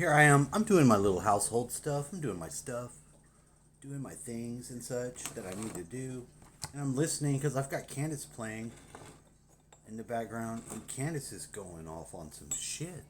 here I am. I'm doing my little household stuff. I'm doing my stuff, doing my things and such that I need to do. And I'm listening because I've got Candace playing in the background. And Candace is going off on some shit.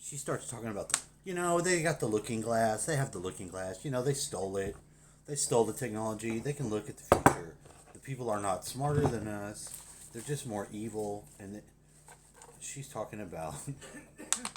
She starts talking about they got the looking glass. They have the looking glass. They stole it. They stole the technology. They can look at the future. The people are not smarter than us. They're just more evil. And she's talking about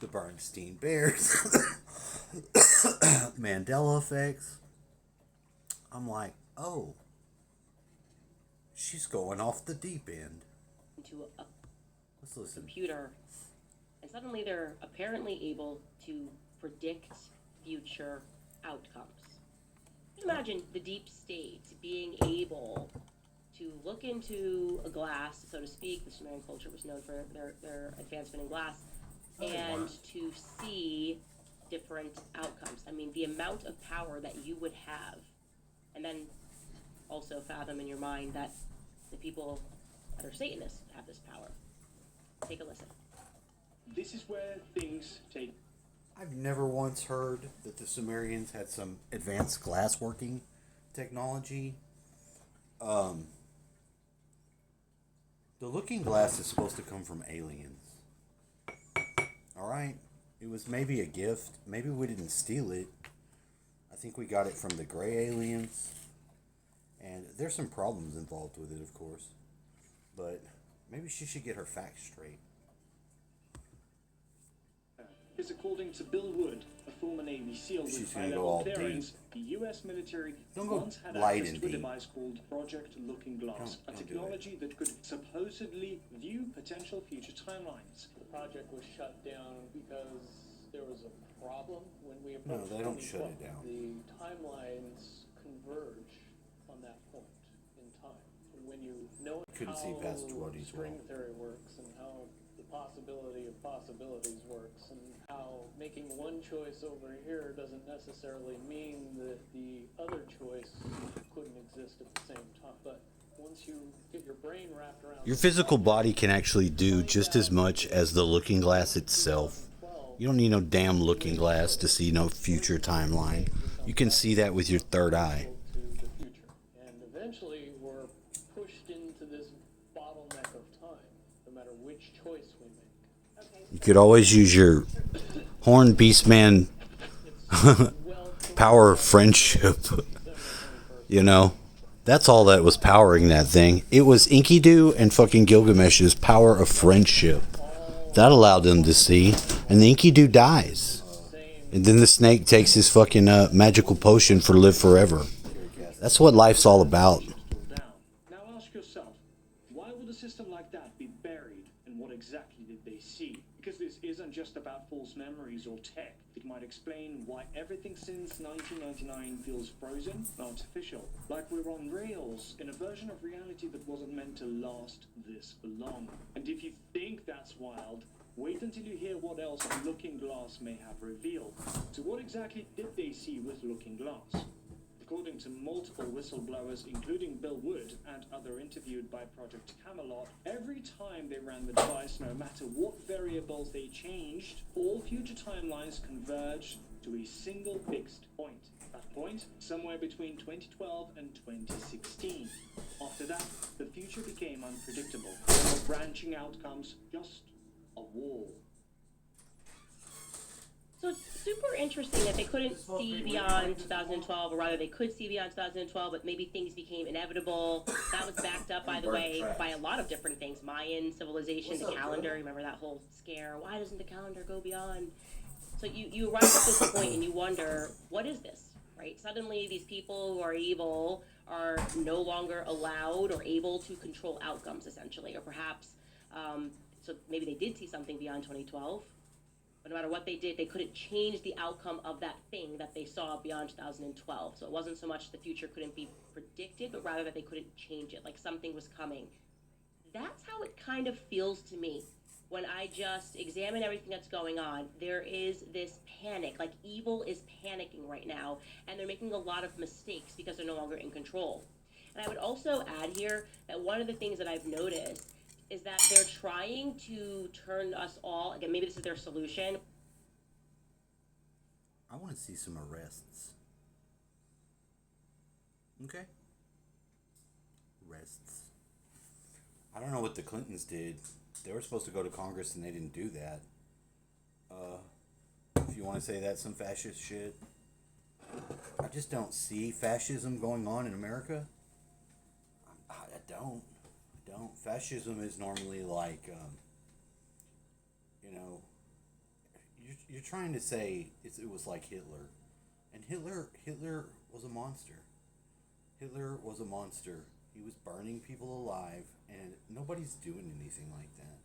the Bernstein Bears, Mandela effects. I'm like, oh, she's going off the deep end. Into a Let's listen. computer, and suddenly they're apparently able to predict future outcomes. Just imagine the deep state being able to look into a glass, so to speak. The Sumerian culture was known for their advancement in glass, and to see different outcomes. I mean, the amount of power that you would have, and then also fathom in your mind that the people that are Satanists have this power. Take a listen. This is where things take. I've never once heard that the Sumerians had some advanced glassworking technology. The looking glass is supposed to come from aliens. Alright? It was maybe a gift. Maybe we didn't steal it. I think we got it from the gray aliens. And there's some problems involved with it, of course. But maybe she should get her facts straight. Is according to Bill Wood, a former Navy SEAL with gonna go high-level all clearance, deep. the U.S. military Don't go once had light access and to a deep. device called Project Looking Glass, a Don't do it. technology that could supposedly view potential future timelines. The project was shut down because there was a problem when we No, approached they don't shut 2012. it down. The timelines converge on that point in time. And when you know Couldn't how see past 2012. string theory works and how the possibility of possibilities works and how making one choice over here doesn't necessarily mean that the other choice couldn't exist at the same time. But once you get your brain wrapped around Your physical body can actually do just as much as the looking glass itself. You don't need no damn looking glass to see no future timeline. You can see that with your third eye. to the future. And eventually we're pushed into this bottleneck of time, no matter which choice we make. You could always use your Horn Beastman power of friendship. That's all that was powering that thing. It was Enkidu and fucking Gilgamesh's power of friendship. That allowed them to see. And the Enkidu dies. And then the snake takes his fucking magical potion for live forever. That's what life's all about. Down. Now ask yourself, why would a system like that be buried, and what exactly did they see? Because this isn't just about false memories or tech. It might explain why everything since 1999 feels frozen and artificial, like we're on rails in a version of reality that wasn't meant to last this long. And if you think that's wild, wait until you hear what else Looking Glass may have revealed. So what exactly did they see with Looking Glass? According to multiple whistleblowers, including Bill Wood and other interviewed by Project Camelot, every time they ran the device, no matter what variables they changed, all future timelines converged to a single fixed point. That point, somewhere between 2012 and 2016. After that, the future became unpredictable. There were branching outcomes, just a wall. So it's super interesting that they couldn't see beyond 2012, or rather they could see beyond 2012, but maybe things became inevitable. That was backed up, by the way, by a lot of different things. Mayan civilization, the calendar, remember that whole scare? Why doesn't the calendar go beyond? So you arrive at this point and you wonder, what is this, right? Suddenly these people who are evil are no longer allowed or able to control outcomes, essentially, or perhaps, so maybe they did see something beyond 2012. But no matter what they did, they couldn't change the outcome of that thing that they saw beyond 2012. So it wasn't so much the future couldn't be predicted, but rather that they couldn't change it, like something was coming. That's how it kind of feels to me. When I just examine everything that's going on, there is this panic, like evil is panicking right now, and they're making a lot of mistakes because they're no longer in control. And I would also add here that one of the things that I've noticed is that they're trying to turn us all, again, maybe this is their solution, want to see some arrests. Okay? Arrests. I don't know what the Clintons did. They were supposed to go to Congress and they didn't do that. If you want to say that's some fascist shit, I just don't see fascism going on in America. I don't. Fascism is normally like, you're trying to say it was like Hitler. And Hitler was a monster. Hitler was a monster. He was burning people alive, and nobody's doing anything like that.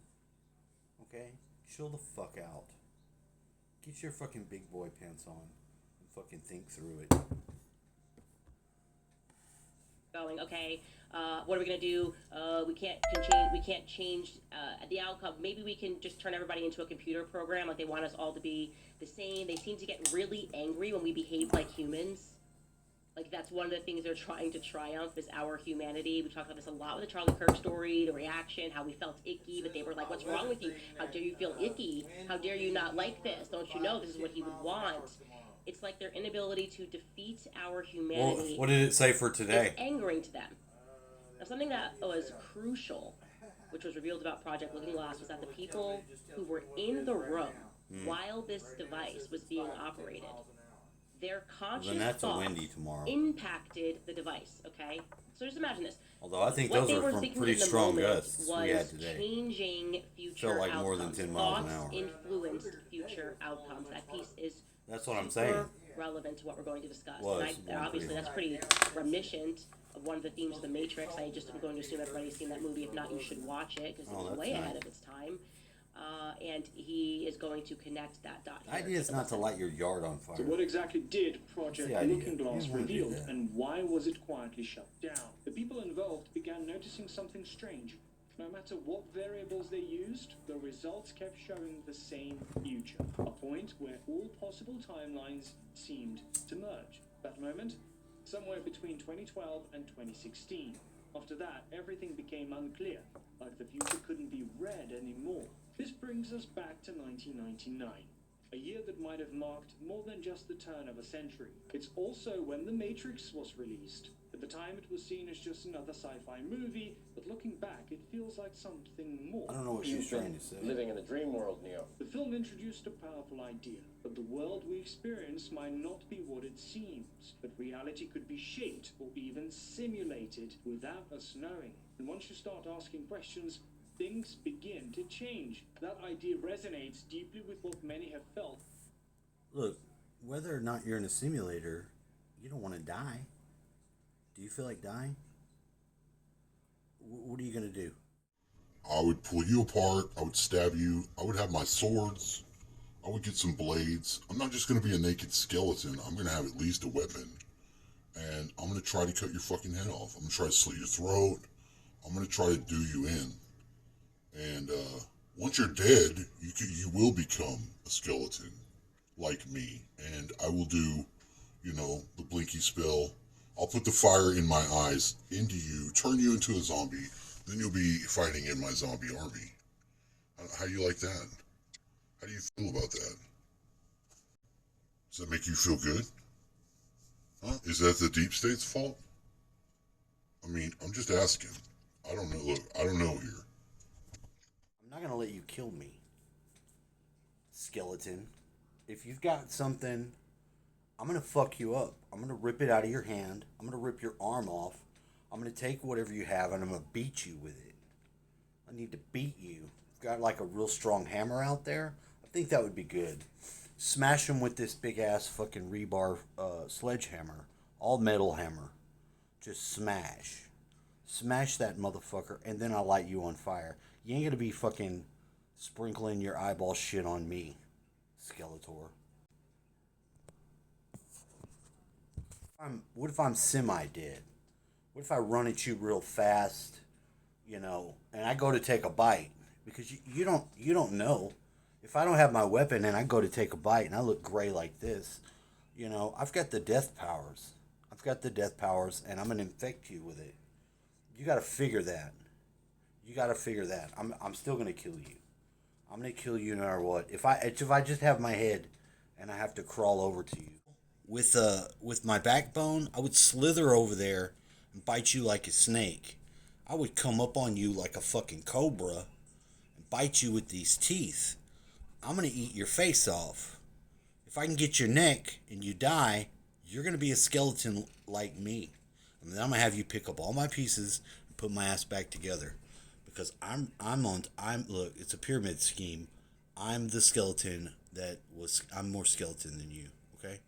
Okay? Chill the fuck out. Get your fucking big boy pants on and fucking think through it. Going, okay, what are we gonna do? We can't change the outcome. Maybe we can just turn everybody into a computer program. Like, they want us all to be the same. They seem to get really angry when we behave like humans. Like, that's one of the things they're trying to triumph, is our humanity. We talked about this a lot with the Charlie Kirk story, the reaction, how we felt icky, but they were like, what's wrong with you? How dare you feel icky? How dare you not like this? Don't you know this is what he would want? It's like their inability to defeat our humanity. Well, what did it say for today? It's angering to them. Now, something that was crucial, which was revealed about Project Looking Glass, was that the people who were in the room while this device was being operated, their conscious thoughts impacted the device, okay? So just imagine this. Although I think what those are from pretty strong gusts we had today. Changing future Felt like outcomes. more than 10 miles an hour. Thoughts influenced future outcomes. That piece is That's what I'm saying. relevant to what we're going to discuss. Was And obviously, that's pretty reminiscent of one of the themes of The Matrix. I just am going to assume everybody's seen that movie. If not, you should watch it, because it's way ahead of its time. And he is going to connect that dot here. The idea is not to light your yard on fire. So what exactly did Project Looking Glass reveal, and why was it quietly shut down? The people involved began noticing something strange. No matter what variables they used, the results kept showing the same future. A point where all possible timelines seemed to merge. That moment? Somewhere between 2012 and 2016. After that, everything became unclear, like the future couldn't be read anymore. This brings us back to 1999, a year that might have marked more than just the turn of a century. It's also when The Matrix was released. At the time, it was seen as just another sci-fi movie, but looking back, it feels like something more. I don't know what she's trying to say. Living in the dream world, Neo. The film introduced a powerful idea, that the world we experience might not be what it seems, that reality could be shaped or even simulated without us knowing. And once you start asking questions, things begin to change. That idea resonates deeply with what many have felt. Look, whether or not you're in a simulator, you don't want to die. Do you feel like dying? What are you going to do? I would pull you apart. I would stab you. I would have my swords. I would get some blades. I'm not just going to be a naked skeleton. I'm going to have at least a weapon. And I'm going to try to cut your fucking head off. I'm going to try to slit your throat. I'm going to try to do you in. And once you're dead, you will become a skeleton like me. And I will do, the blinky spell. I'll put the fire in my eyes into you, turn you into a zombie. Then you'll be fighting in my zombie army. How do you like that? How do you feel about that? Does that make you feel good? Huh? Is that the deep state's fault? I mean, I'm just asking. I don't know. Look, I don't know here. I'm not going to let you kill me, skeleton. If you've got something, I'm going to fuck you up. I'm going to rip it out of your hand. I'm going to rip your arm off. I'm going to take whatever you have and I'm going to beat you with it. I need to beat you. I've got like a real strong hammer out there. I think that would be good. Smash him with this big ass fucking rebar sledgehammer. All metal hammer. Just smash. Smash that motherfucker and then I'll light you on fire. You ain't going to be fucking sprinkling your eyeball shit on me, Skeletor. What if I'm semi-dead? What if I run at you real fast, and I go to take a bite? Because you don't know. If I don't have my weapon and I go to take a bite and I look gray like this, I've got the death powers. And I'm going to infect you with it. You got to figure that. I'm still going to kill you. I'm going to kill you no matter what. If I just have my head and I have to crawl over to you. with my backbone, I would slither over there and bite you like a snake. I would come up on you like a fucking cobra and bite you with these teeth. I'm gonna eat your face off. If I can get your neck and you die, you're gonna be a skeleton like me. And then I'm gonna have you pick up all my pieces and put my ass back together. Because I'm look, it's a pyramid scheme. I'm the skeleton I'm more skeleton than you, okay?